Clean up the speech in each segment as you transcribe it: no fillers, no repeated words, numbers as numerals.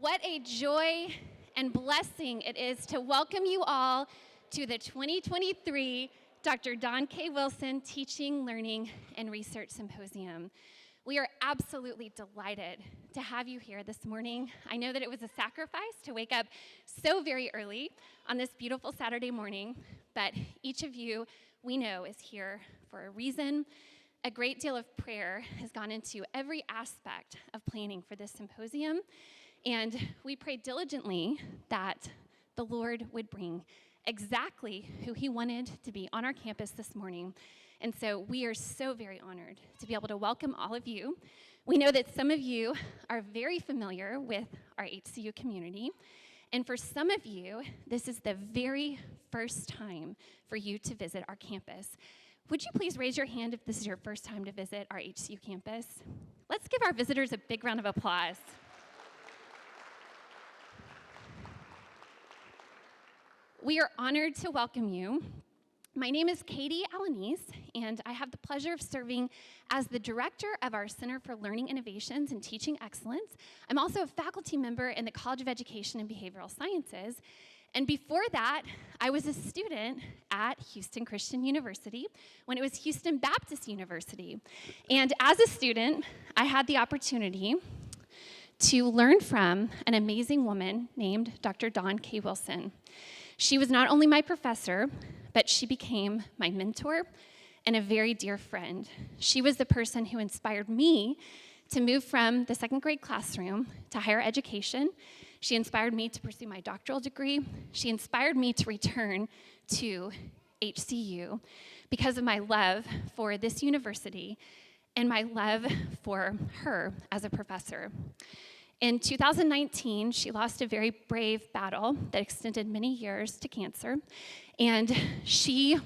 What a joy and blessing it is to welcome you all to the 2023 Dr. Don K. Wilson Teaching, Learning, and Research Symposium. We are absolutely delighted to have you here this morning. I know that it was a sacrifice to wake up so very early on this beautiful Saturday morning, but each of you we know is here for a reason. A great deal of prayer has gone into every aspect of planning for this symposium, and we prayed diligently that the Lord would bring exactly who he wanted to be on our campus this morning. And so we are so very honored to be able to welcome all of you. We know that some of you are very familiar with our HCU community, and for some of you, this is the very first time for you to visit our campus. Would you please raise your hand if this is your first time to visit our HCU campus? Let's give our visitors a big round of applause. We are honored to welcome you. My name is Katie Alanese, and I have the pleasure of serving as the director of our Center for Learning Innovations and Teaching Excellence. I'm also a faculty member in the College of Education and Behavioral Sciences. And before that, I was a student at Houston Christian University when it was Houston Baptist University. And as a student, I had the opportunity to learn from an amazing woman named Dr. Don K. Wilson. She was not only my professor, but she became my mentor and a very dear friend. She was the person who inspired me to move from the second grade classroom to higher education. She inspired me to pursue my doctoral degree. She inspired me to return to HCU because of my love for this university and my love for her as a professor. In 2019, she lost a very brave battle that extended many years to cancer, and she,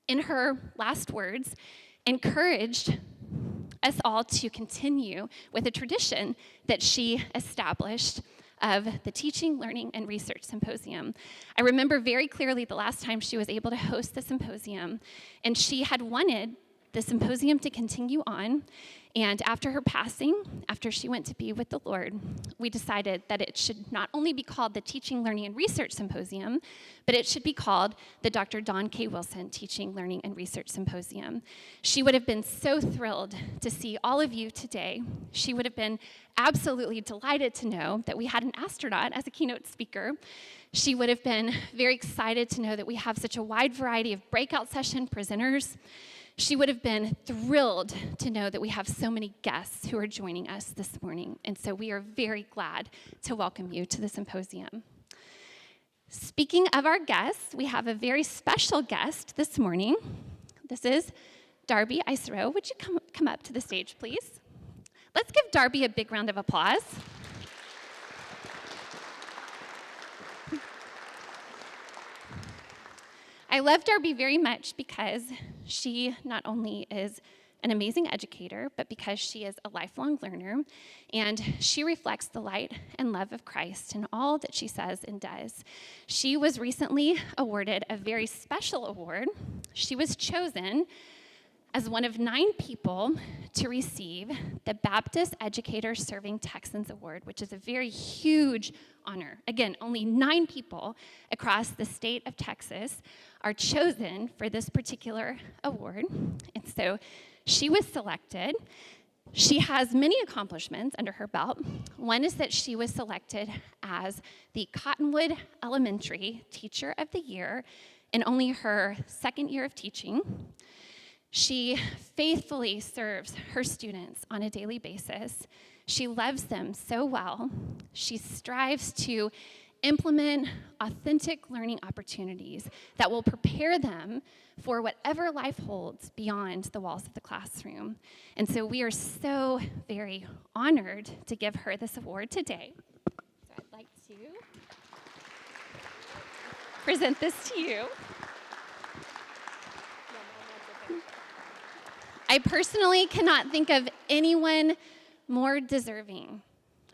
in her last words, encouraged us all to continue with a tradition that she established of the Teaching, Learning, and Research Symposium. I remember very clearly the last time she was able to host the symposium, and she had wanted the symposium to continue on. And after her passing, after she went to be with the Lord, we decided that it should not only be called the Teaching, Learning, and Research Symposium, but it should be called the Dr. Don K. Wilson Teaching, Learning, and Research Symposium. She would have been so thrilled to see all of you today. She would have been absolutely delighted to know that we had an astronaut as a keynote speaker. She would have been very excited to know that we have such a wide variety of breakout session presenters. She would have been thrilled to know that we have so many guests who are joining us this morning. And so we are very glad to welcome you to the symposium. Speaking of our guests, we have a very special guest this morning. This is Darby Isero. Would you come up to the stage, please? Let's give Darby a big round of applause. I love Darby very much because she not only is an amazing educator, but because she is a lifelong learner, and she reflects the light and love of Christ in all that she says and does. She was recently awarded a very special award. She was chosen as one of 9 people to receive the Baptist Educator Serving Texans Award, which is a very huge honor. Again, only 9 people across the state of Texas are chosen for this particular award. And so she was selected. She has many accomplishments under her belt. One is that she was selected as the Cottonwood Elementary Teacher of the Year in only her second year of teaching. She faithfully serves her students on a daily basis. She loves them so well. She strives to implement authentic learning opportunities that will prepare them for whatever life holds beyond the walls of the classroom. And so we are so very honored to give her this award today. So I'd like to present this to you. I personally cannot think of anyone more deserving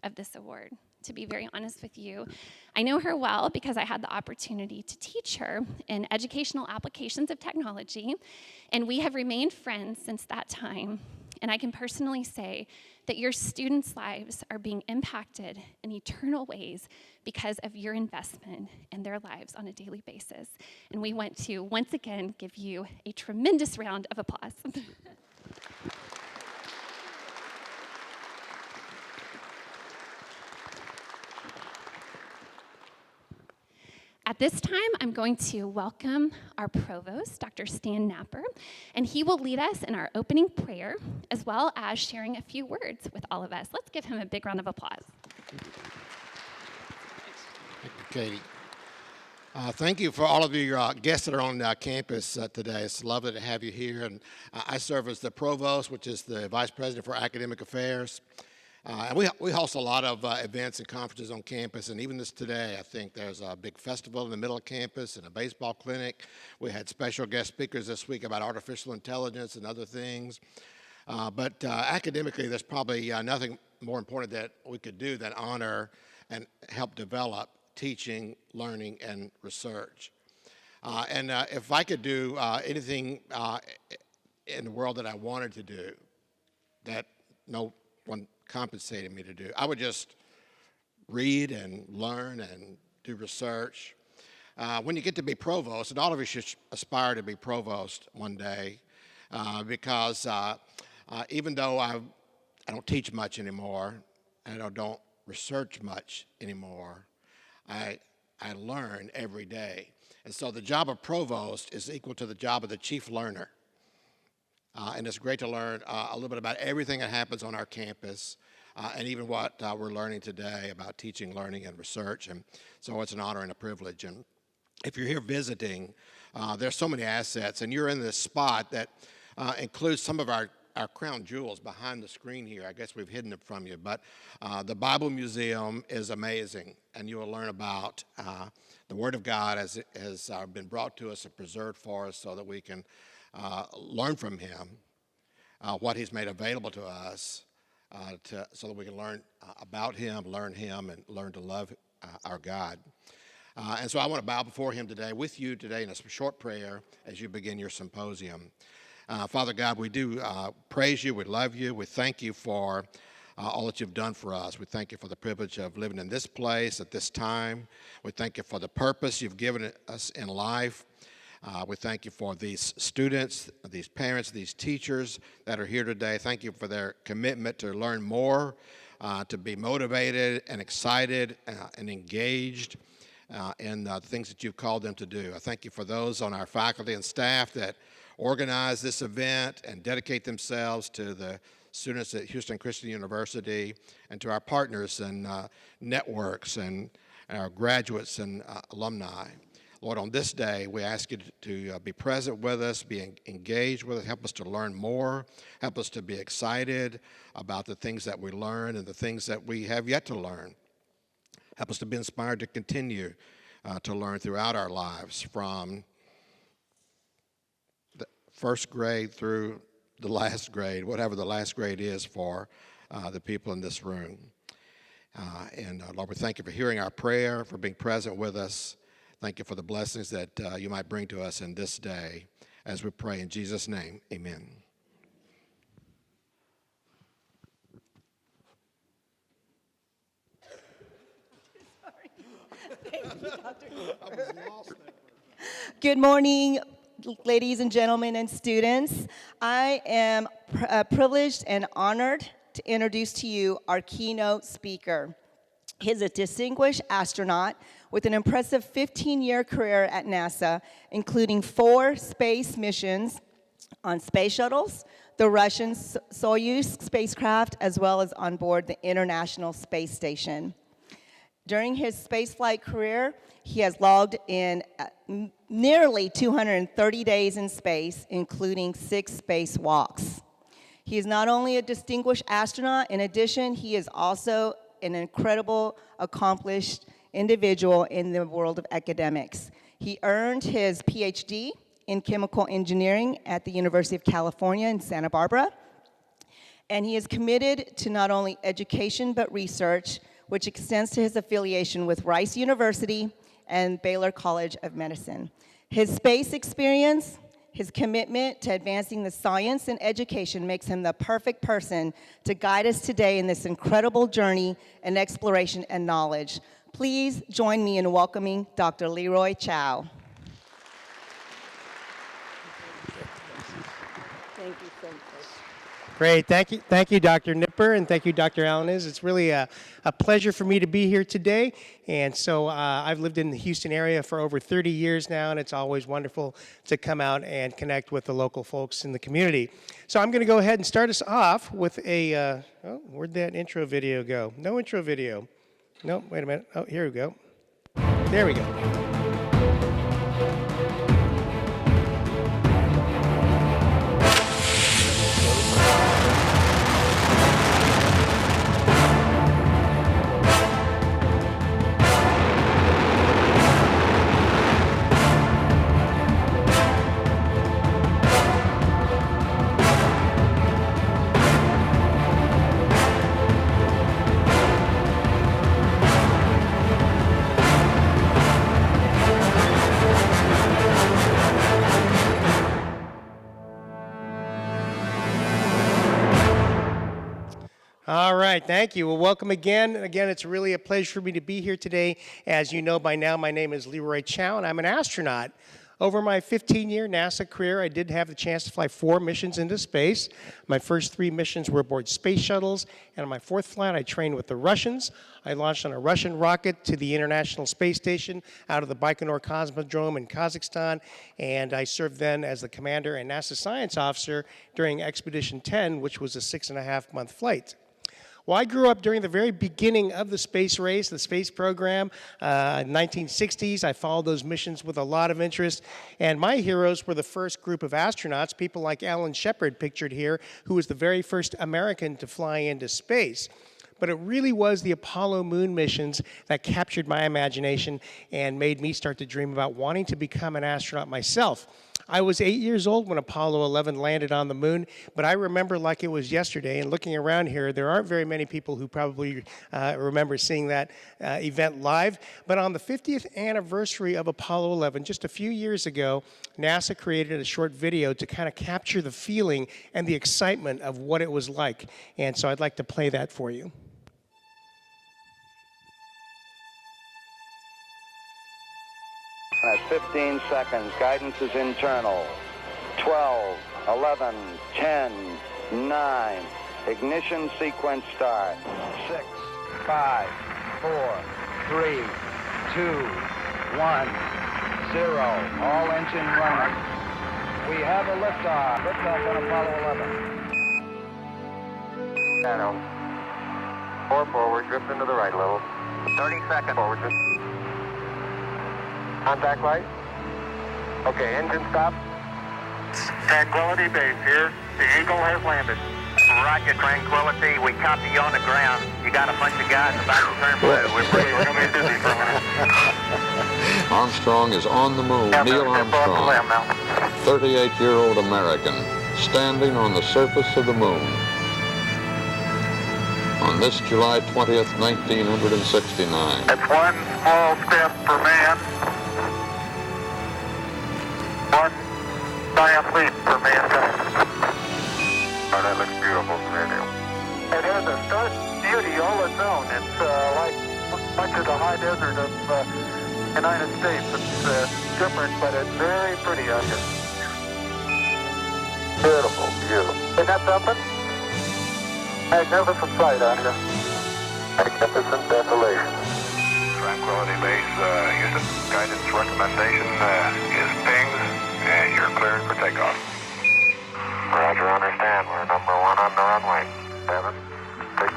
of this award, to be very honest with you. I know her well because I had the opportunity to teach her in educational applications of technology, and we have remained friends since that time. And I can personally say that your students' lives are being impacted in eternal ways because of your investment in their lives on a daily basis. And we want to once again give you a tremendous round of applause. At this time, I'm going to welcome our provost, Dr. Stan Napper, and he will lead us in our opening prayer, as well as sharing a few words with all of us. Let's give him a big round of applause. Thank you, Katie. Thank you for all of your guests that are on campus today. It's lovely to have you here. And I serve as the provost, which is the vice president for academic affairs. And we host a lot of events and conferences on campus, and even this today, I think there's a big festival in the middle of campus and a baseball clinic. We had special guest speakers this week about artificial intelligence and other things. But academically, there's probably nothing more important that we could do than honor and help develop teaching, learning, and research. And if I could do anything in the world that I wanted to do, that no one compensated me to do, I would just read and learn and do research. When you get to be provost, and all of you should aspire to be provost one day, because even though I don't teach much anymore, and I don't research much anymore, I learn every day. And so the job of provost is equal to the job of the chief learner. And it's great to learn a little bit about everything that happens on our campus, and even what we're learning today about teaching, learning, and research. And so it's an honor and a privilege. And if you're here visiting, there's so many assets, and you're in this spot that includes some of our crown jewels behind the screen here. I guess we've hidden it from you, but the Bible Museum is amazing, and you will learn about the Word of God as it has been brought to us and preserved for us so that we can learn from Him what He's made available to us so that we can learn about Him, and learn to love our God. And so I want to bow before Him today, with you today in a short prayer as you begin your symposium. Father God, we do praise you, we love you, we thank you for all that you've done for us. We thank you for the privilege of living in this place at this time. We thank you for the purpose you've given us in life. We thank you for these students, these parents, these teachers that are here today. Thank you for their commitment to learn more, to be motivated and excited and engaged in the things that you've called them to do. I thank you for those on our faculty and staff that organize this event and dedicate themselves to the students at Houston Christian University, and to our partners and networks and our graduates and alumni. Lord, on this day, we ask you to be present with us, be engaged with us, help us to learn more, help us to be excited about the things that we learn and the things that we have yet to learn. Help us to be inspired to continue to learn throughout our lives, from the first grade through the last grade, whatever the last grade is for the people in this room. And Lord, we thank you for hearing our prayer, for being present with us. Thank you for the blessings that you might bring to us in this day as we pray in Jesus' name. Amen. Good morning, ladies and gentlemen and students. I am privileged and honored to introduce to you our keynote speaker. He's a distinguished astronaut with an impressive 15-year career at NASA, including 4 space missions on space shuttles, the Russian Soyuz spacecraft, as well as on board the International Space Station. During his spaceflight career, he has logged in nearly 230 days in space, including 6 spacewalks. He is not only a distinguished astronaut, in addition, he is also an incredible, accomplished individual in the world of academics. He earned his PhD in chemical engineering at the University of California in Santa Barbara, and he is committed to not only education but research, which extends to his affiliation with Rice University and Baylor College of Medicine. His space experience His commitment to advancing the science and education makes him the perfect person to guide us today in this incredible journey and exploration and knowledge. Please join me in welcoming Dr. Leroy Chow. Thank you so much. Great, thank you, Dr. Nipper, and thank you, Dr. Alanis. It's really a pleasure for me to be here today. And so I've lived in the Houston area for over 30 years now, and it's always wonderful to come out and connect with the local folks in the community. So I'm going to go ahead and start us off with a, oh, where'd that intro video go? No intro video. No, wait a minute. Oh, here we go. There we go. All right, thank you. Well, welcome again. Again, it's really a pleasure for me to be here today. As you know by now, my name is Leroy Chow, and I'm an astronaut. Over my 15-year NASA career, I did have the chance to fly 4 missions into space. My first 3 missions were aboard space shuttles, and on my 4th flight, I trained with the Russians. I launched on a Russian rocket to the International Space Station out of the Baikonur Cosmodrome in Kazakhstan, and I served then as the commander and NASA science officer during Expedition 10, which was a 6.5-month flight. Well, I grew up during the very beginning of the space race, the space program, 1960s. I followed those missions with a lot of interest, and my heroes were the first group of astronauts, people like Alan Shepard, pictured here, who was the very first American to fly into space. But it really was the Apollo moon missions that captured my imagination and made me start to dream about wanting to become an astronaut myself. I was 8 years old when Apollo 11 landed on the moon, but I remember like it was yesterday, and looking around here, there aren't very many people who probably remember seeing that event live. But on the 50th anniversary of Apollo 11, just a few years ago, NASA created a short video to kind of capture the feeling and the excitement of what it was like. And so I'd like to play that for you. At 15 seconds, guidance is internal. 12, 11, 10, 9. Ignition sequence start. 6, 5, 4, 3, 2, 1, 0. All engine running. We have a liftoff. Liftoff on Apollo 11. Channel. 4 forward, drift into the right a little. 30 seconds forward, drift. Contact light. Okay, engine stop. Tranquility Base here. The Eagle has landed. Roger, Tranquility. We copy you on the ground. You got a bunch of guys about to turn blue. We're going to be busy for a minute. Armstrong is on the moon. Neil Armstrong, 38-year-old American, standing on the surface of the moon. On this July 20th, 1969. It's one small step for man. One giant leap for mankind. Oh, that looks beautiful from radio. It has a stark beauty all its own. It's like much of the high desert of the United States. It's different, but it's very pretty out here. Beautiful, beautiful. Isn't that something? Magnificent sight out here. Magnificent desolation. Tranquility Base, Houston. Guidance recommendation is pings, and you're cleared for takeoff. Roger, understand. We're number 1 on the runway. 7, 6,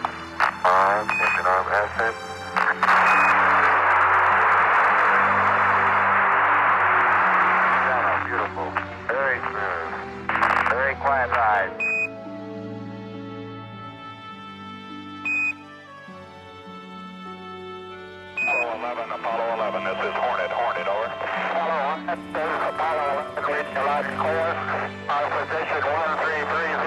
5, engine arm ascent. Beautiful. Very smooth. Very quiet ride. Apollo 11, this is Hornet, over. Apollo 1, this is Apollo 11, reach your launch course, our position 1330.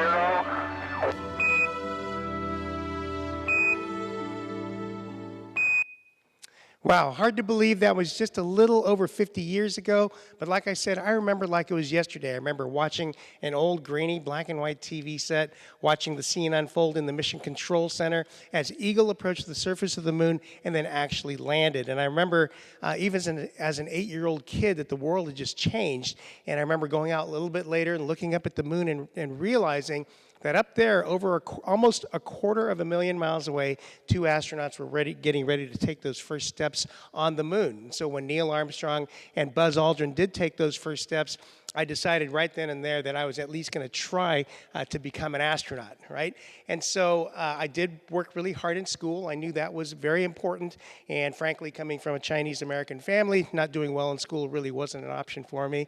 Wow, hard to believe that was just a little over 50 years ago. But like I said, I remember like it was yesterday. I remember watching an old grainy black and white TV set, watching the scene unfold in the Mission Control Center as Eagle approached the surface of the moon and then actually landed. And I remember even as an 8-year-old kid that the world had just changed. And I remember going out a little bit later and looking up at the moon and realizing that up there, over almost 250,000 miles away, 2 astronauts were getting ready to take those first steps on the moon. And so when Neil Armstrong and Buzz Aldrin did take those first steps, I decided right then and there that I was at least going to try to become an astronaut, right? And so I did work really hard in school. I knew that was very important. And frankly, coming from a Chinese-American family, not doing well in school really wasn't an option for me.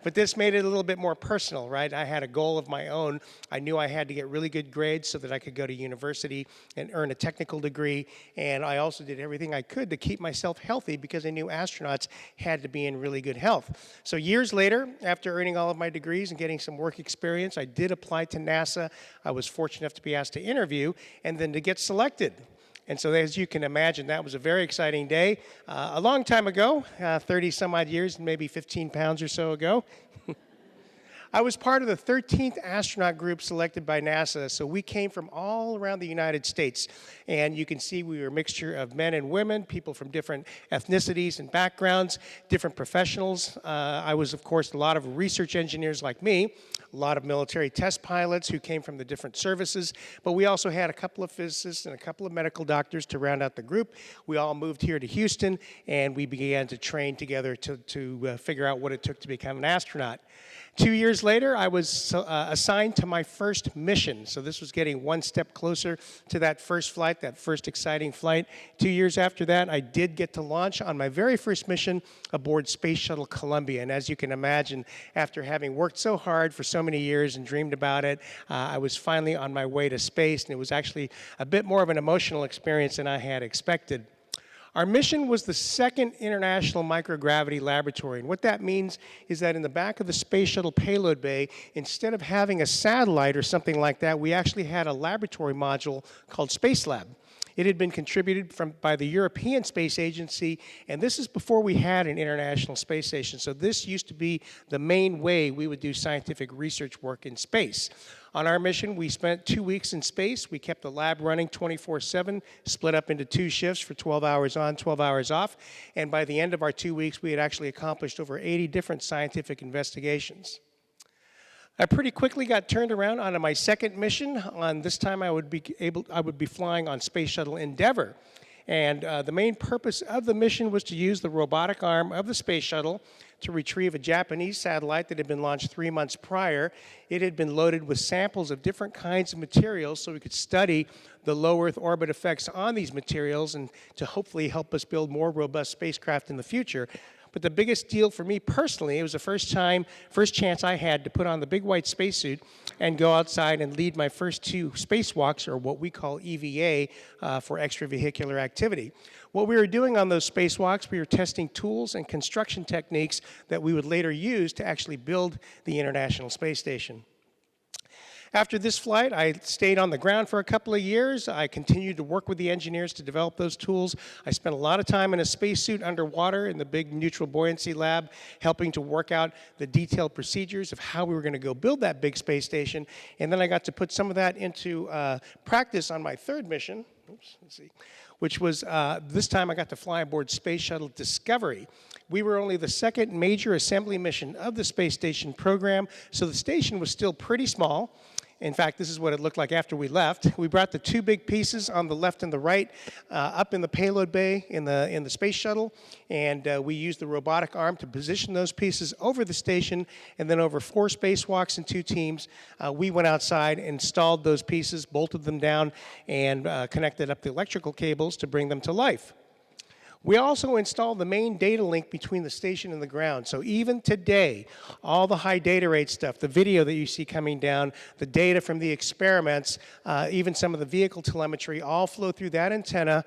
But this made it a little bit more personal, right? I had a goal of my own. I knew I had to get really good grades so that I could go to university and earn a technical degree. And I also did everything I could to keep myself healthy because I knew astronauts had to be in really good health. So years later, after earning all of my degrees and getting some work experience, I did apply to NASA. I was fortunate enough to be asked to interview and then to get selected. And so as you can imagine, that was a very exciting day. A long time ago, 30 some odd years, maybe 15 pounds or so ago. I was part of the 13th astronaut group selected by NASA, so we came from all around the United States. And you can see we were a mixture of men and women, people from different ethnicities and backgrounds, different professionals. I was, of course, a lot of research engineers like me, a lot of military test pilots who came from the different services, but we also had a couple of physicists and a couple of medical doctors to round out the group. We all moved here to Houston, and we began to train together to figure out what it took to become an astronaut. 2 years later, I was assigned to my first mission. So this was getting one step closer to that first flight, that first exciting flight. 2 years after that, I did get to launch on my very first mission aboard Space Shuttle Columbia. And as you can imagine, after having worked so hard for so many years and dreamed about it, I was finally on my way to space. And it was actually a bit more of an emotional experience than I had expected. Our mission was the second International Microgravity Laboratory, and what that means is that in the back of the Space Shuttle payload bay, instead of having a satellite or something like that, we actually had a laboratory module called Space Lab. It had been contributed by the European Space Agency, and this is before we had an International Space Station, so this used to be the main way we would do scientific research work in space. On our mission, we spent 2 weeks in space. We kept the lab running 24/7, split up into 2 shifts for 12 hours on, 12 hours off, and by the end of our 2 weeks, we had actually accomplished over 80 different scientific investigations. I pretty quickly got turned around onto my second mission. On this time, I would be flying on Space Shuttle Endeavour. And the main purpose of the mission was to use the robotic arm of the space shuttle to retrieve a Japanese satellite that had been launched 3 months prior. It had been loaded with samples of different kinds of materials so we could study the low Earth orbit effects on these materials and to hopefully help us build more robust spacecraft in the future. But the biggest deal for me personally, it was the first chance I had to put on the big white spacesuit and go outside and lead my first 2 spacewalks, or what we call EVA, for extravehicular activity. What we were doing on those spacewalks, we were testing tools and construction techniques that we would later use to actually build the International Space Station. After this flight, I stayed on the ground for a couple of years. I continued to work with the engineers to develop those tools. I spent a lot of time in a spacesuit underwater in the big neutral buoyancy lab, helping to work out the detailed procedures of how we were going to go build that big space station. And then I got to put some of that into practice on my third mission, which was this time I got to fly aboard Space Shuttle Discovery. We were only the second major assembly mission of the space station program, so the station was still pretty small. In fact, this is what it looked like after we left. We brought the 2 big pieces on the left and the right up in the payload bay in the space shuttle, and we used the robotic arm to position those pieces over the station, and then over 4 spacewalks and 2 teams, we went outside, installed those pieces, bolted them down, and connected up the electrical cables to bring them to life. We also installed the main data link between the station and the ground. So even today, all the high data rate stuff, the video that you see coming down, the data from the experiments, even some of the vehicle telemetry, all flow through that antenna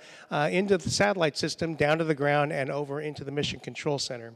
into the satellite system, down to the ground, and over into the Mission Control Center.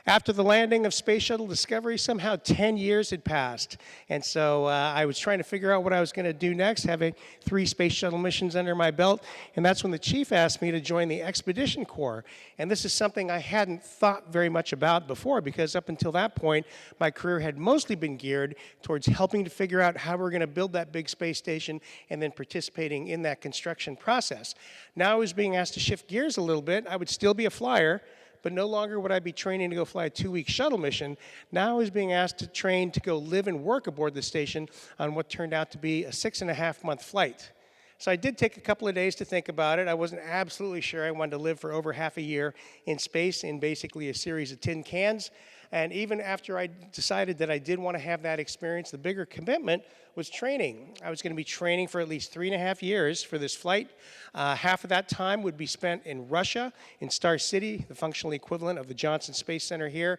After the landing of Space Shuttle Discovery, somehow 10 years had passed. And so I was trying to figure out what I was going to do next, having 3 Space Shuttle missions under my belt. And that's when the chief asked me to join the Expedition Corps. And this is something I hadn't thought very much about before, because up until that point, my career had mostly been geared towards helping to figure out how we're going to build that big space station and then participating in that construction process. Now I was being asked to shift gears a little bit. I would still be a flyer, but no longer would I be training to go fly a 2-week shuttle mission. Now I was being asked to train to go live and work aboard the station on what turned out to be a 6.5-month flight. So I did take a couple of days to think about it. I wasn't absolutely sure I wanted to live for over half a year in space in basically a series of tin cans. And even after I decided that I did want to have that experience, the bigger commitment was training. I was going to be training for at least 3.5 years for this flight. Half of that time would be spent in Russia, in Star City, the functional equivalent of the Johnson Space Center here.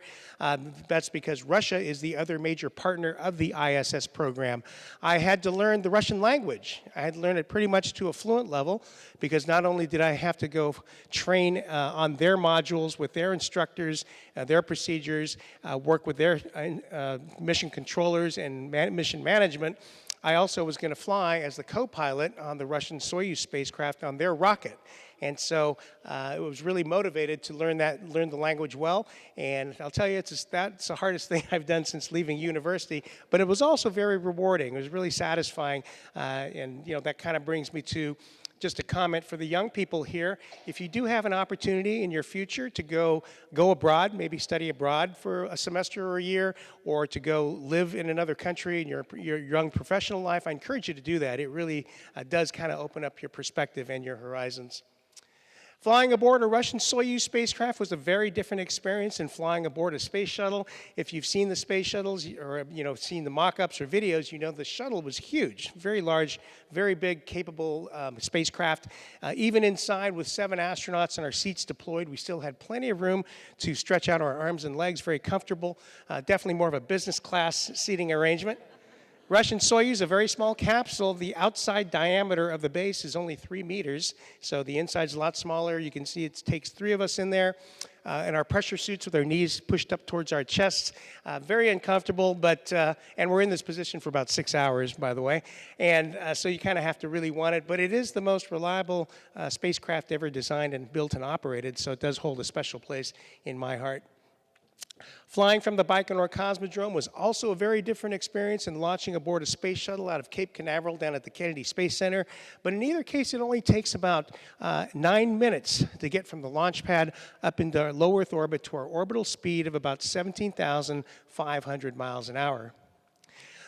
That's because Russia is the other major partner of the ISS program. I had to learn the Russian language. I had to learn it pretty much to a fluent level, because not only did I have to go train on their modules with their instructors, their procedures, work with their mission controllers and mission management, I also was going to fly as the co-pilot on the Russian Soyuz spacecraft on their rocket. And so it was really motivated to learn the language well. And I'll tell you, that's the hardest thing I've done since leaving university. But it was also very rewarding. It was really satisfying. And that kind of brings me to just a comment for the young people here. If you do have an opportunity in your future to go abroad, maybe study abroad for a semester or a year, or to go live in another country in your young professional life, I encourage you to do that. It really does kind of open up your perspective and your horizons. Flying aboard a Russian Soyuz spacecraft was a very different experience than flying aboard a space shuttle. If you've seen the space shuttles or seen the mock-ups or videos, the shuttle was huge, very large, very big, capable spacecraft. Even inside with 7 astronauts and our seats deployed, we still had plenty of room to stretch out our arms and legs, very comfortable. Definitely more of a business class seating arrangement. Russian Soyuz, a very small capsule. The outside diameter of the base is only 3 meters, so the inside's a lot smaller. You can see it takes 3 of us in there in our pressure suits with our knees pushed up towards our chests. Very uncomfortable, but and we're in this position for about 6 hours, by the way. And so you kind of have to really want it, but it is the most reliable spacecraft ever designed and built and operated, so it does hold a special place in my heart. Flying from the Baikonur Cosmodrome was also a very different experience than launching aboard a space shuttle out of Cape Canaveral down at the Kennedy Space Center. But in either case, it only takes about 9 minutes to get from the launch pad up into low Earth orbit to our orbital speed of about 17,500 miles an hour.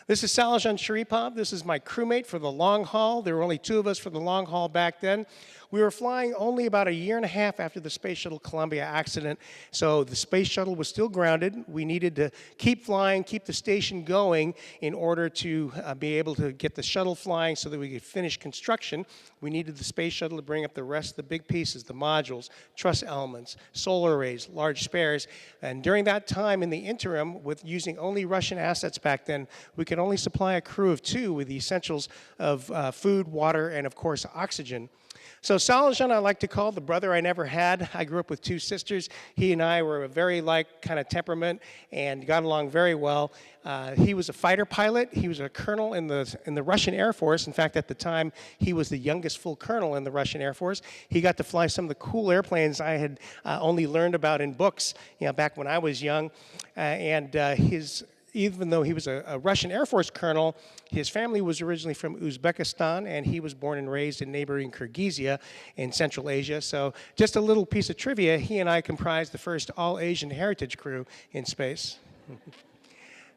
This is Salajan Sharipov. This is my crewmate for the long haul. There were only 2 of us for the long haul back then. We were flying only about 1.5 years after the Space Shuttle Columbia accident, so the space shuttle was still grounded. We needed to keep flying, keep the station going in order to be able to get the shuttle flying so that we could finish construction. We needed the space shuttle to bring up the rest of the big pieces, the modules, truss elements, solar arrays, large spares. And during that time, in the interim, with using only Russian assets back then, we could only supply a crew of 2 with the essentials of food, water, and of course, oxygen. So Salajan, I like to call the brother I never had. I grew up with 2 sisters. He and I were a very like kind of temperament and got along very well. He was a fighter pilot. He was a colonel in the Russian Air Force. In fact, at the time, he was the youngest full colonel in the Russian Air Force. He got to fly some of the cool airplanes I had only learned about in books, back when I was young. Even though he was a Russian Air Force colonel, his family was originally from Uzbekistan, and he was born and raised in neighboring Kyrgyzia in Central Asia. So just a little piece of trivia, he and I comprised the first all-Asian heritage crew in space.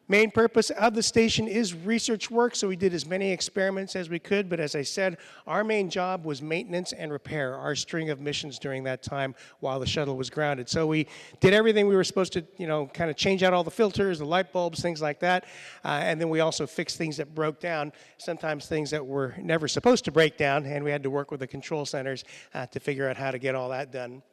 Main purpose of the station is research work, so we did as many experiments as we could, but as I said, our main job was maintenance and repair, our string of missions during that time while the shuttle was grounded. So we did everything we were supposed to, kind of change out all the filters, the light bulbs, things like that, and then we also fixed things that broke down, sometimes things that were never supposed to break down, and we had to work with the control centers to figure out how to get all that done.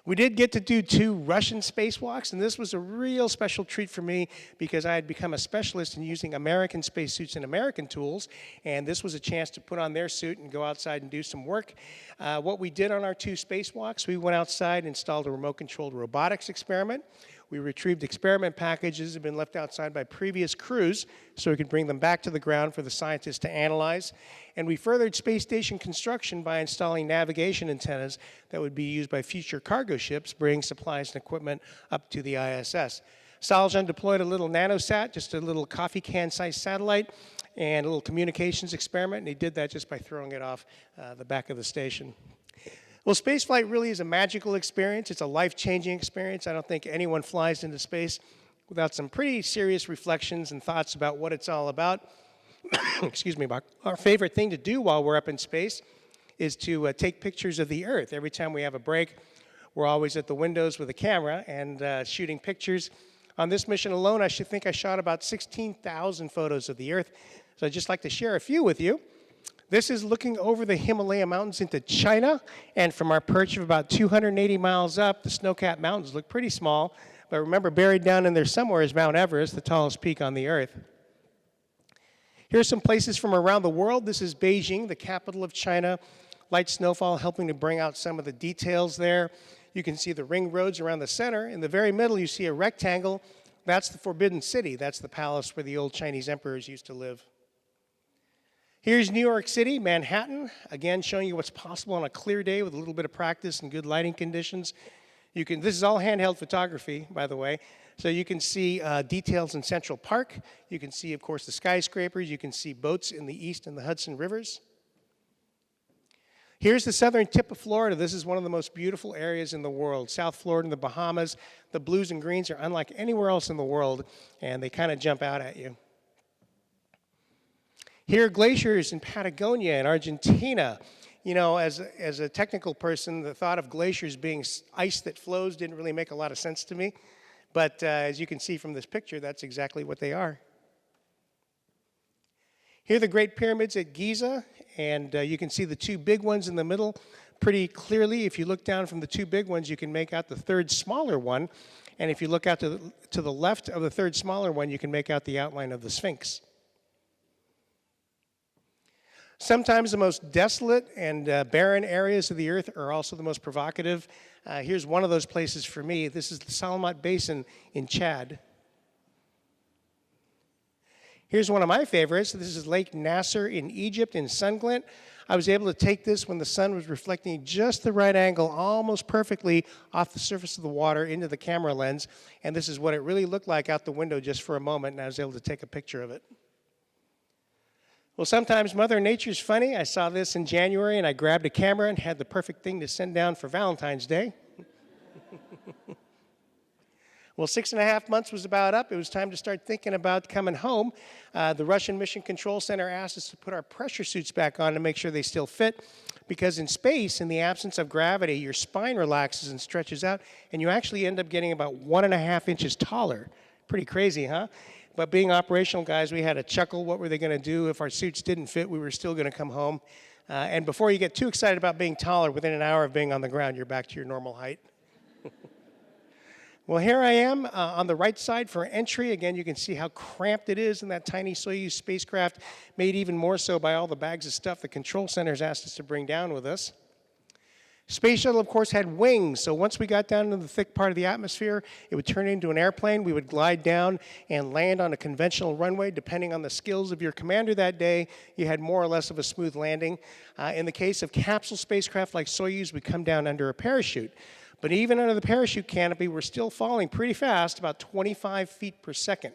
We did get to do 2 Russian spacewalks, and this was a real special treat for me because I had become a specialist in using American spacesuits and American tools, and this was a chance to put on their suit and go outside and do some work. What we did on our 2 spacewalks, we went outside and installed a remote-controlled robotics experiment. We retrieved experiment packages that had been left outside by previous crews so we could bring them back to the ground for the scientists to analyze. And we furthered space station construction by installing navigation antennas that would be used by future cargo ships bringing supplies and equipment up to the ISS. Saljan deployed a little nanosat, just a little coffee can-sized satellite, and a little communications experiment, and he did that just by throwing it off the back of the station. Well, spaceflight really is a magical experience. It's a life-changing experience. I don't think anyone flies into space without some pretty serious reflections and thoughts about what it's all about. Excuse me, Mark. Our favorite thing to do while we're up in space is to take pictures of the Earth. Every time we have a break, we're always at the windows with a camera and shooting pictures. On this mission alone, I think I shot about 16,000 photos of the Earth. So I'd just like to share a few with you. This is looking over the Himalaya Mountains into China, and from our perch of about 280 miles up, the snow-capped mountains look pretty small, but remember, buried down in there somewhere is Mount Everest, the tallest peak on the Earth. Here's some places from around the world. This is Beijing, the capital of China. Light snowfall helping to bring out some of the details there. You can see the ring roads around the center. In the very middle, you see a rectangle. That's the Forbidden City. That's the palace where the old Chinese emperors used to live. Here's New York City, Manhattan, again showing you what's possible on a clear day with a little bit of practice and good lighting conditions. This is all handheld photography, by the way, so you can see details in Central Park. You can see, of course, the skyscrapers. You can see boats in the east and the Hudson Rivers. Here's the southern tip of Florida. This is one of the most beautiful areas in the world. South Florida and the Bahamas. The blues and greens are unlike anywhere else in the world, and they kind of jump out at you. Here are glaciers in Patagonia in Argentina. You know, as a technical person, the thought of glaciers being ice that flows didn't really make a lot of sense to me. But as you can see from this picture, that's exactly what they are. Here are the Great Pyramids at Giza, and you can see the two big ones in the middle pretty clearly. If you look down from the two big ones, you can make out the third smaller one. And if you look out to the left of the third smaller one, you can make out the outline of the Sphinx. Sometimes the most desolate and barren areas of the Earth are also the most provocative. Here's one of those places for me. This is the Salamat Basin in Chad. Here's one of my favorites. This is Lake Nasser in Egypt in Sunglint. I was able to take this when the sun was reflecting just the right angle, almost perfectly off the surface of the water into the camera lens. And this is what it really looked like out the window just for a moment, and I was able to take a picture of it. Well, sometimes Mother Nature's funny. I saw this in January, and I grabbed a camera and had the perfect thing to send down for Valentine's Day. Well, 6.5 months was about up. It was time to start thinking about coming home. The Russian Mission Control Center asked us to put our pressure suits back on to make sure they still fit, because in space, in the absence of gravity, your spine relaxes and stretches out, and you actually end up getting about 1.5 inches taller. Pretty crazy, huh? But being operational guys, we had a chuckle. What were they going to do if our suits didn't fit? We were still going to come home. And before you get too excited about being taller, within an hour of being on the ground, you're back to your normal height. Well, here I am on the right side for entry. Again, you can see how cramped it is in that tiny Soyuz spacecraft, made even more so by all the bags of stuff the control centers asked us to bring down with us. Space Shuttle, of course, had wings, so once we got down into the thick part of the atmosphere, it would turn into an airplane. We would glide down and land on a conventional runway. Depending on the skills of your commander that day, you had more or less of a smooth landing. In the case of capsule spacecraft like Soyuz, we come down under a parachute. But even under the parachute canopy, we're still falling pretty fast, about 25 feet per second.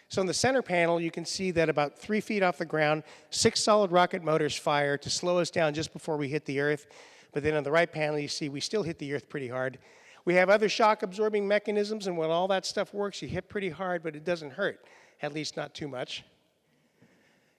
So in the center panel, you can see that about 3 feet off the ground, 6 solid rocket motors fire to slow us down just before we hit the Earth. But then on the right panel, you see we still hit the Earth pretty hard. We have other shock-absorbing mechanisms, and when all that stuff works, you hit pretty hard, but it doesn't hurt, at least not too much.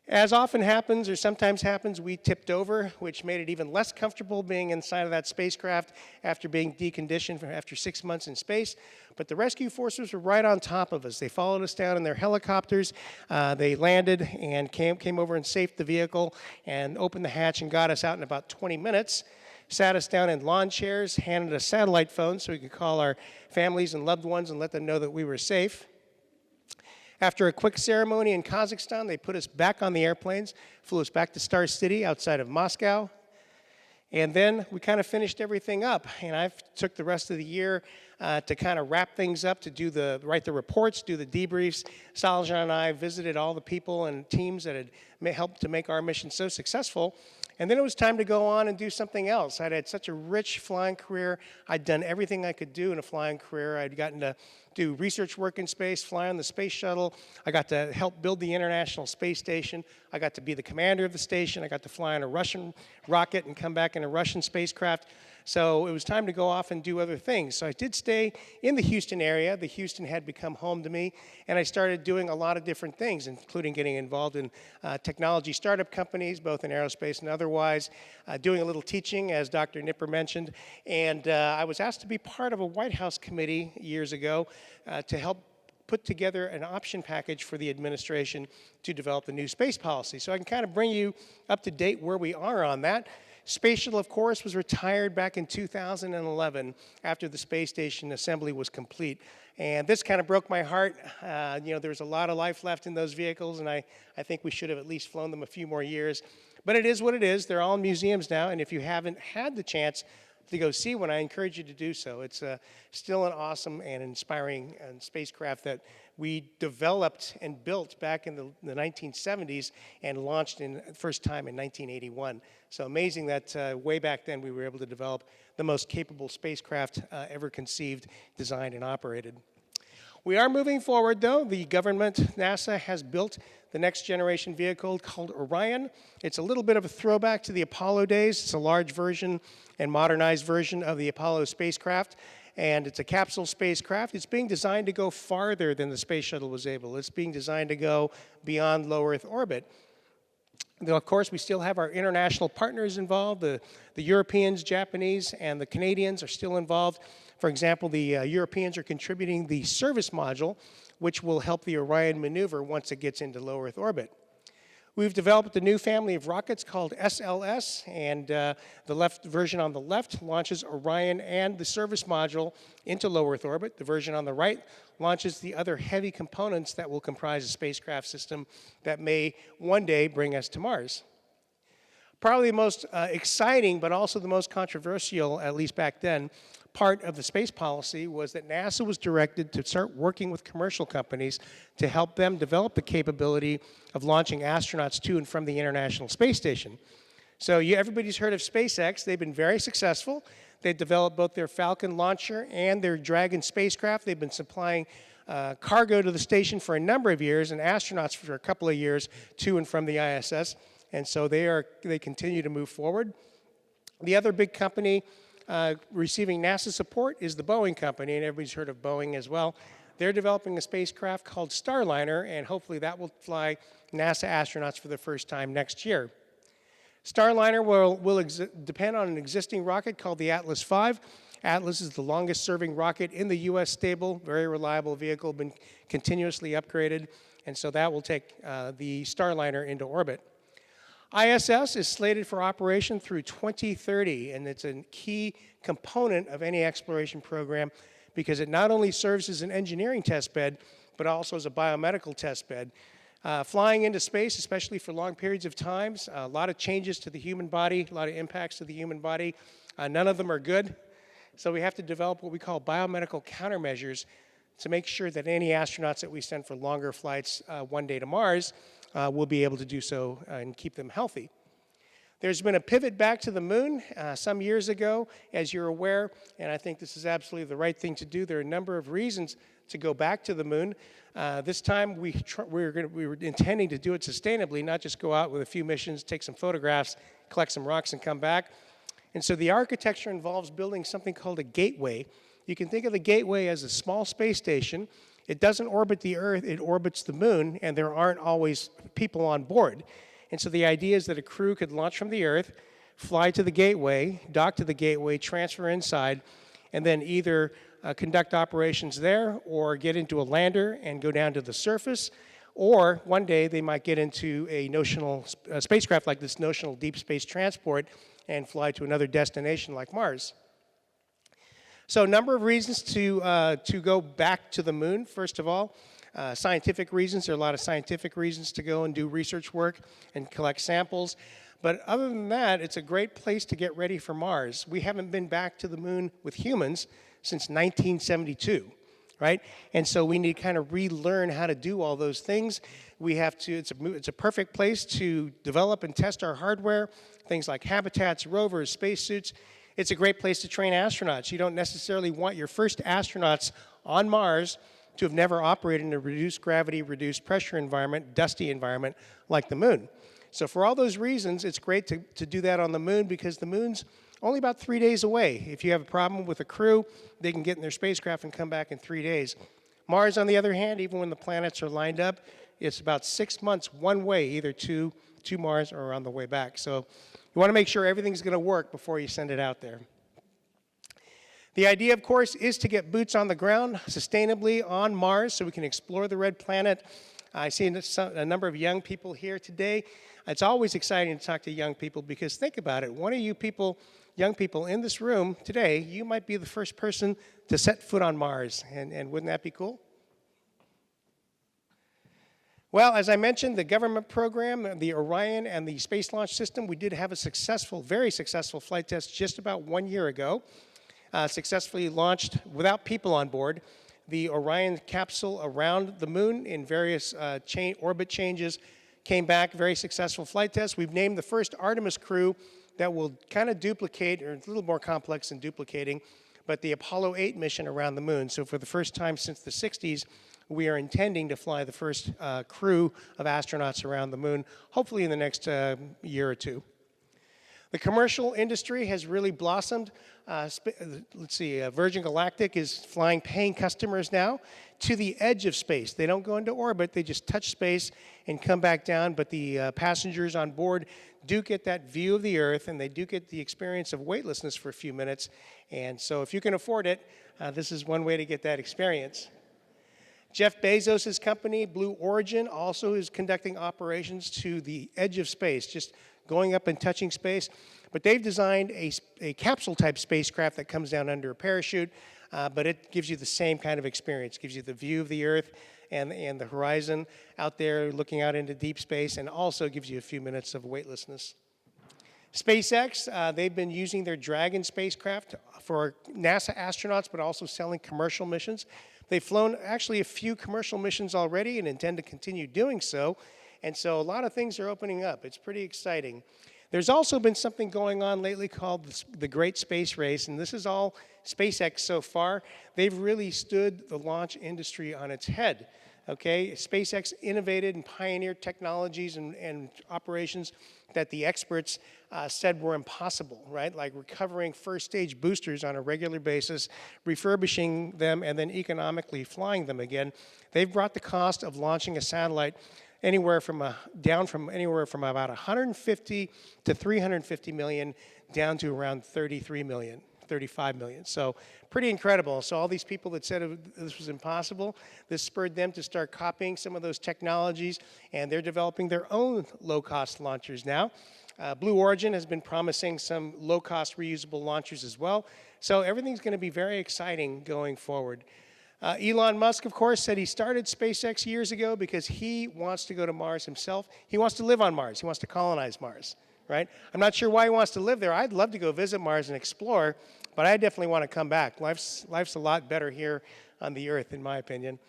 As often happens, or sometimes happens, we tipped over, which made it even less comfortable being inside of that spacecraft after being deconditioned after 6 months in space. But the rescue forces were right on top of us. They followed us down in their helicopters. They landed and came over and safed the vehicle and opened the hatch and got us out in about 20 minutes. Sat us down in lawn chairs, handed us satellite phones so we could call our families and loved ones and let them know that we were safe. After a quick ceremony in Kazakhstan, they put us back on the airplanes, flew us back to Star City outside of Moscow. And then we kind of finished everything up, and I took the rest of the year to kind of wrap things up, to write the reports, do the debriefs. Saljan and I visited all the people and teams that had helped to make our mission so successful. And then it was time to go on and do something else. I'd had such a rich flying career. I'd done everything I could do in a flying career. I'd gotten to do research work in space, fly on the space shuttle. I got to help build the International Space Station. I got to be the commander of the station. I got to fly on a Russian rocket and come back in a Russian spacecraft. So it was time to go off and do other things. So I did stay in the Houston area. The Houston had become home to me, and I started doing a lot of different things, including getting involved in technology startup companies, both in aerospace and otherwise, doing a little teaching, as Dr. Nipper mentioned, and I was asked to be part of a White House committee years ago to help put together an option package for the administration to develop the new space policy. So I can kind of bring you up to date where we are on that. Space Shuttle, of course, was retired back in 2011 after the space station assembly was complete. And this kind of broke my heart. There's a lot of life left in those vehicles, and I think we should have at least flown them a few more years. But it is what it is. They're all in museums now, and if you haven't had the chance to go see one, I encourage you to do so. It's still an awesome and inspiring spacecraft that we developed and built back in the 1970s and launched first time in 1981. So amazing that way back then we were able to develop the most capable spacecraft ever conceived, designed, and operated. We are moving forward, though. The government, NASA, has built the next generation vehicle called Orion. It's a little bit of a throwback to the Apollo days. It's a large version and modernized version of the Apollo spacecraft, and it's a capsule spacecraft. It's being designed to go farther than the space shuttle was able. It's being designed to go beyond low Earth orbit. Though, of course, we still have our international partners involved. The Europeans, Japanese, and the Canadians are still involved. For example, the Europeans are contributing the service module, which will help the Orion maneuver once it gets into low Earth orbit. We've developed a new family of rockets called SLS, and the left version on the left launches Orion and the service module into low Earth orbit. The version on the right launches the other heavy components that will comprise a spacecraft system that may one day bring us to Mars. Probably the most exciting, but also the most controversial, at least back then, part of the space policy was that NASA was directed to start working with commercial companies to help them develop the capability of launching astronauts to and from the International Space Station. So everybody's heard of SpaceX. They've been very successful. They've developed both their Falcon launcher and their Dragon spacecraft. They've been supplying cargo to the station for a number of years and astronauts for a couple of years to and from the ISS. And so they continue to move forward. The other big company receiving NASA support is the Boeing company, and everybody's heard of Boeing as well. They're developing a spacecraft called Starliner, and hopefully that will fly NASA astronauts for the first time next year. Starliner will depend on an existing rocket called the Atlas V. Atlas is the longest serving rocket in the U.S. stable, very reliable vehicle, been continuously upgraded, and so that will take the Starliner into orbit. ISS is slated for operation through 2030, and it's a key component of any exploration program because it not only serves as an engineering test bed, but also as a biomedical test bed. Flying into space, especially for long periods of time, a lot of changes to the human body, a lot of impacts to the human body. None of them are good. So we have to develop what we call biomedical countermeasures to make sure that any astronauts that we send for longer flights one day to Mars will be able to do so and keep them healthy. There's been a pivot back to the moon some years ago, as you're aware, and I think this is absolutely the right thing to do. There are a number of reasons to go back to the moon. This time we were intending to do it sustainably, not just go out with a few missions, take some photographs, collect some rocks, and come back. And so the architecture involves building something called a gateway. You can think of the gateway as a small space station. It doesn't orbit the Earth, it orbits the moon, and there aren't always people on board. And so the idea is that a crew could launch from the Earth, fly to the gateway, dock to the gateway, transfer inside, and then either conduct operations there or get into a lander and go down to the surface, or one day they might get into a notional spacecraft like this notional deep space transport and fly to another destination like Mars. So a number of reasons to go back to the moon. First of all, scientific reasons. There are a lot of scientific reasons to go and do research work and collect samples. But other than that, it's a great place to get ready for Mars. We haven't been back to the moon with humans since 1972, right? And so we need to kind of relearn how to do all those things. We have to, it's a perfect place to develop and test our hardware, things like habitats, rovers, spacesuits. It's a great place to train astronauts. You don't necessarily want your first astronauts on Mars to have never operated in a reduced gravity, reduced pressure environment, dusty environment like the moon. So for all those reasons, it's great to do that on the moon, because the moon's only about 3 days away. If you have a problem with a crew, they can get in their spacecraft and come back in 3 days. Mars, on the other hand, even when the planets are lined up, it's about 6 months one way, either to Mars or on the way back. So you want to make sure everything's going to work before you send it out there. The idea, of course, is to get boots on the ground sustainably on Mars so we can explore the red planet. I see a number of young people here today. It's always exciting to talk to young people, because think about it. One of you people, young people in this room today, you might be the first person to set foot on Mars. And wouldn't that be cool? Well, as I mentioned, the government program, the Orion and the Space Launch System, we did have a successful, very successful flight test just about 1 year ago. Successfully launched without people on board the Orion capsule around the moon in various orbit changes. Came back, very successful flight test. We've named the first Artemis crew that will kind of duplicate, or a little more complex than duplicating, but the Apollo 8 mission around the moon. So for the first time since the 60s, we are intending to fly the first crew of astronauts around the moon, hopefully in the next year or two. The commercial industry has really blossomed. Virgin Galactic is flying paying customers now to the edge of space. They don't go into orbit, they just touch space and come back down, but the passengers on board do get that view of the Earth, and they do get the experience of weightlessness for a few minutes. And so if you can afford it, this is one way to get that experience. Jeff Bezos' company, Blue Origin, also is conducting operations to the edge of space, just going up and touching space. But they've designed a capsule-type spacecraft that comes down under a parachute, but it gives you the same kind of experience. It gives you the view of the Earth and the horizon out there looking out into deep space, and also gives you a few minutes of weightlessness. SpaceX, they've been using their Dragon spacecraft for NASA astronauts, but also selling commercial missions. They've flown actually a few commercial missions already and intend to continue doing so. And so a lot of things are opening up. It's pretty exciting. There's also been something going on lately called the Great Space Race, and this is all SpaceX so far. They've really stood the launch industry on its head. Okay, SpaceX innovated and pioneered technologies and operations that the experts said were impossible, right? Like recovering first stage boosters on a regular basis, refurbishing them, and then economically flying them again. They've brought the cost of launching a satellite down from anywhere from about 150 to 350 million down to around 33 million. 35 million. So pretty incredible. So all these people that said this was impossible, this spurred them to start copying some of those technologies, and they're developing their own low-cost launchers now. Blue Origin has been promising some low-cost reusable launchers as well. So everything's going to be very exciting going forward. Elon Musk, of course, said he started SpaceX years ago because he wants to go to Mars himself. He wants to live on Mars. He wants to colonize Mars, right? I'm not sure why he wants to live there. I'd love to go visit Mars and explore, but I definitely want to come back. Life's a lot better here on the Earth, in my opinion.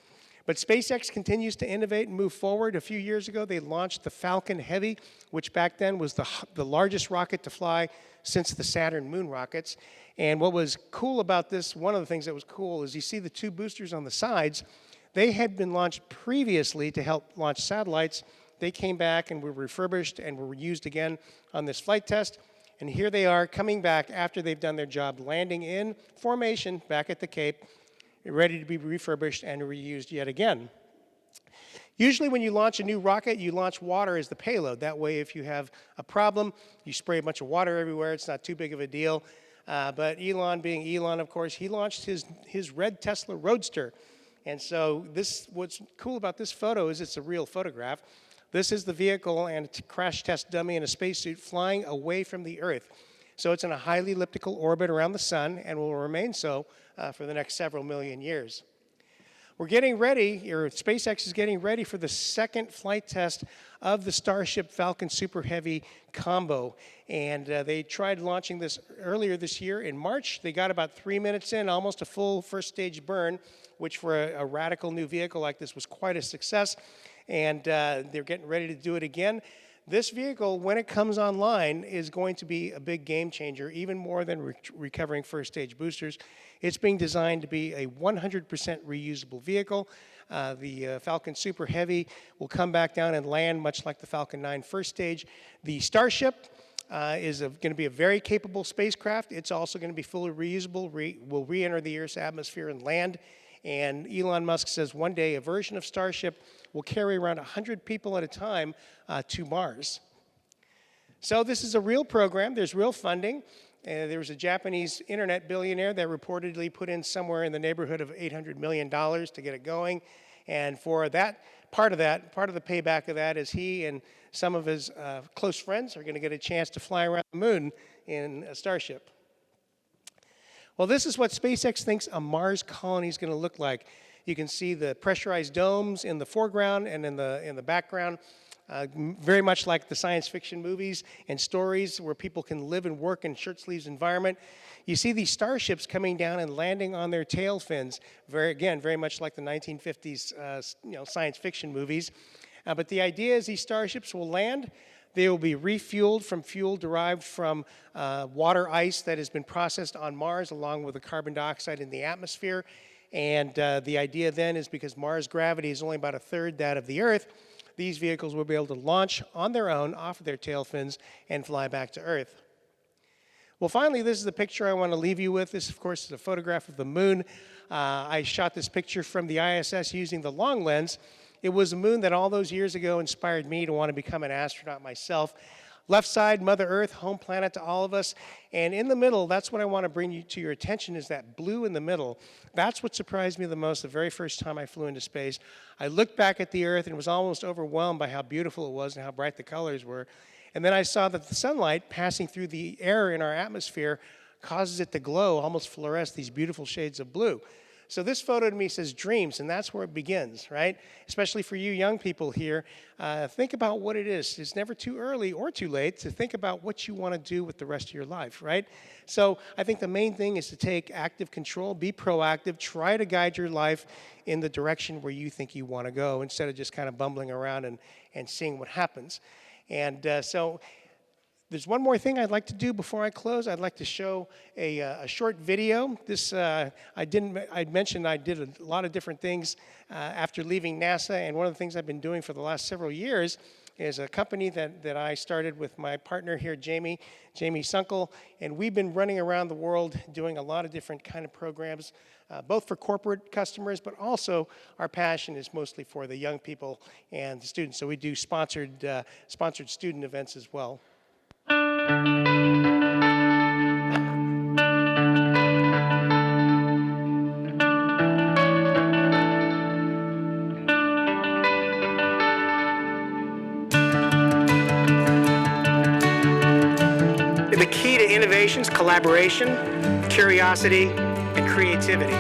But SpaceX continues to innovate and move forward. A few years ago, they launched the Falcon Heavy, which back then was the largest rocket to fly since the Saturn moon rockets. And what was cool about this, one of the things that was cool, is you see the two boosters on the sides. They had been launched previously to help launch satellites. They came back and were refurbished and were used again on this flight test. And here they are coming back after they've done their job, landing in formation back at the Cape, ready to be refurbished and reused yet again. Usually when you launch a new rocket, you launch water as the payload. That way, if you have a problem, you spray a bunch of water everywhere. It's not too big of a deal. But Elon, being Elon, of course, he launched his red Tesla Roadster. And so what's cool about this photo is it's a real photograph. This is the vehicle and a crash test dummy in a spacesuit flying away from the Earth. So it's in a highly elliptical orbit around the sun and will remain so for the next several million years. We're getting ready, or SpaceX is getting ready for the second flight test of the Starship Falcon Super Heavy combo. And they tried launching this earlier this year in March. They got about 3 minutes in, almost a full first stage burn, which for a radical new vehicle like this was quite a success. And they're getting ready to do it again. This vehicle, when it comes online, is going to be a big game changer, even more than recovering first stage boosters. It's being designed to be a 100% reusable vehicle. The Falcon Super Heavy will come back down and land much like the Falcon 9 first stage. The Starship is going to be a very capable spacecraft. It's also going to be fully reusable, will re-enter the Earth's atmosphere and land. And Elon Musk says one day a version of Starship will carry around 100 people at a time to Mars. So this is a real program. There's real funding. There was a Japanese internet billionaire that reportedly put in somewhere in the neighborhood of $800 million to get it going. And for that, part of the payback of that is he and some of his close friends are going to get a chance to fly around the moon in a Starship. Well, this is what SpaceX thinks a Mars colony is going to look like. You can see the pressurized domes in the foreground and in the background, very much like the science fiction movies and stories where people can live and work in shirt-sleeves environment. You see these starships coming down and landing on their tail fins, very much like the 1950s science fiction movies. But the idea is these starships will land. They will be refueled from fuel derived from water ice that has been processed on Mars along with the carbon dioxide in the atmosphere. And the idea then is because Mars gravity is only about a third that of the Earth, these vehicles will be able to launch on their own off of their tail fins and fly back to Earth. Well, finally, this is the picture I want to leave you with. This, of course, is a photograph of the moon. I shot this picture from the ISS using the long lens. It was a moon that all those years ago inspired me to want to become an astronaut myself. Left side, Mother Earth, home planet to all of us. And in the middle, that's what I want to bring you to your attention is that blue in the middle. That's what surprised me the most the very first time I flew into space. I looked back at the Earth and was almost overwhelmed by how beautiful it was and how bright the colors were. And then I saw that the sunlight passing through the air in our atmosphere causes it to glow, almost fluoresce, these beautiful shades of blue. So this photo to me says dreams, and that's where it begins, right? Especially for you young people here, think about what it is. It's never too early or too late to think about what you want to do with the rest of your life, right? So I think the main thing is to take active control, be proactive, try to guide your life in the direction where you think you want to go instead of just kind of bumbling around and seeing what happens. And so there's one more thing I'd like to do before I close. I'd like to show a short video. This I mentioned I did a lot of different things after leaving NASA, and one of the things I've been doing for the last several years is a company that I started with my partner here, Jamie Sunkel, and we've been running around the world doing a lot of different kind of programs, both for corporate customers, but also our passion is mostly for the young people and the students. So we do sponsored student events as well. The key to innovation is collaboration, curiosity, and creativity.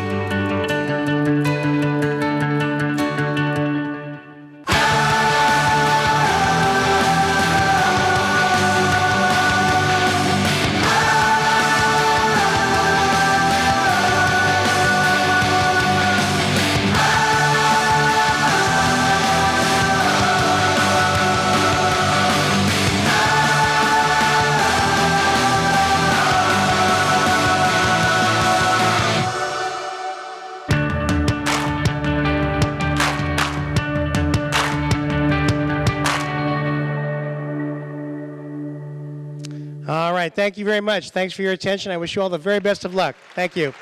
All right, thank you very much. Thanks for your attention. I wish you all the very best of luck. Thank you.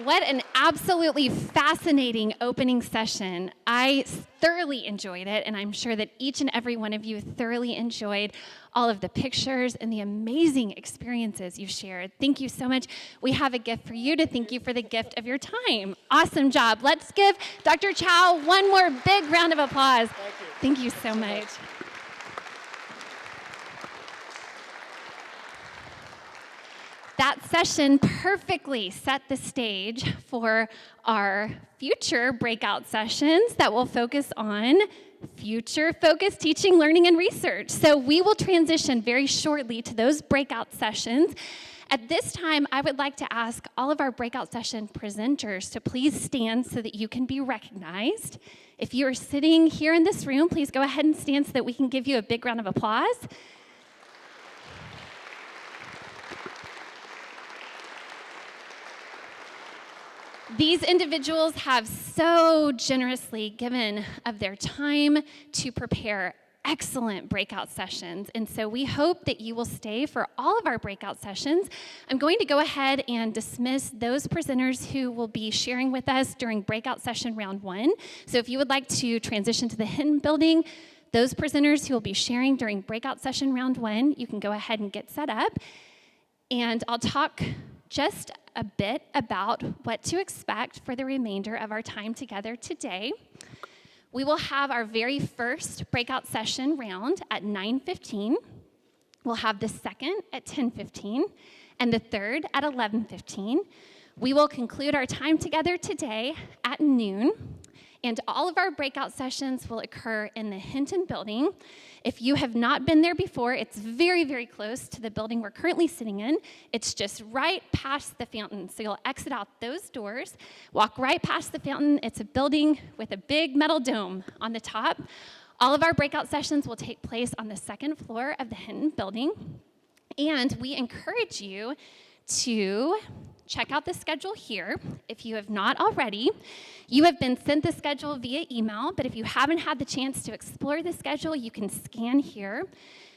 What an absolutely fascinating opening session. I thoroughly enjoyed it, and I'm sure that each and every one of you thoroughly enjoyed all of the pictures and the amazing experiences you shared. Thank you so much. We have a gift for you to thank you for the gift of your time. Awesome job. Let's give Dr. Chow one more big round of applause. Thank you so much. That session perfectly set the stage for our future breakout sessions that will focus on future-focused teaching, learning, and research. So we will transition very shortly to those breakout sessions. At this time, I would like to ask all of our breakout session presenters to please stand so that you can be recognized. If you are sitting here in this room, please go ahead and stand so that we can give you a big round of applause. These individuals have so generously given of their time to prepare excellent breakout sessions, and so we hope that you will stay for all of our breakout sessions. I'm going to go ahead and dismiss those presenters who will be sharing with us during breakout session round 1. So if you would like to transition to the Hinton building, those presenters who will be sharing during breakout session round 1, you can go ahead and get set up. And I'll talk just a bit about what to expect for the remainder of our time together today. We will have our very first breakout session round at 9:15. We'll have the second at 10:15 and the third at 11:15. We will conclude our time together today at noon. And all of our breakout sessions will occur in the Hinton building. If you have not been there before, it's very, very close to the building we're currently sitting in. It's just right past the fountain. So you'll exit out those doors, walk right past the fountain. It's a building with a big metal dome on the top. All of our breakout sessions will take place on the second floor of the Hinton building. And we encourage you to check out the schedule here. If you have not already, you have been sent the schedule via email, but if you haven't had the chance to explore the schedule, you can scan here.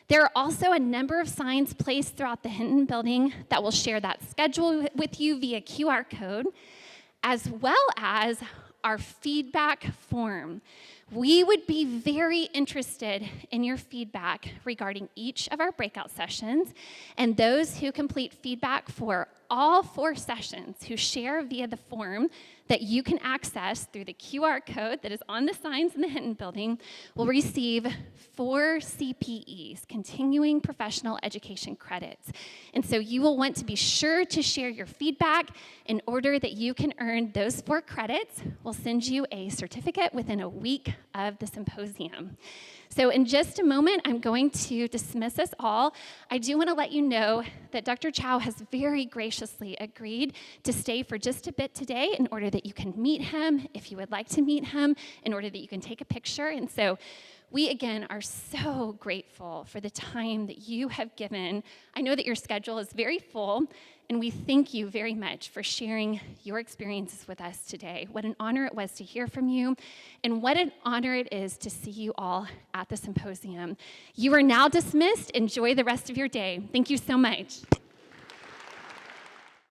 There are also a number of signs placed throughout the Hinton building that will share that schedule with you via QR code, as well as our feedback form. We would be very interested in your feedback regarding each of our breakout sessions, and those who complete feedback for all 4 sessions who share via the form that you can access through the QR code that is on the signs in the Hinton building will receive 4 CPEs, continuing professional education credits. And so you will want to be sure to share your feedback in order that you can earn those 4 credits. We'll send you a certificate within a week of the symposium. So in just a moment, I'm going to dismiss us all. I do want to let you know that Dr. Chow has very graciously agreed to stay for just a bit today in order that you can meet him, if you would like to meet him, in order that you can take a picture. And so we, again, are so grateful for the time that you have given. I know that your schedule is very full, and we thank you very much for sharing your experiences with us today. What an honor it was to hear from you, and what an honor it is to see you all at the symposium. You are now dismissed. Enjoy the rest of your day. Thank you so much.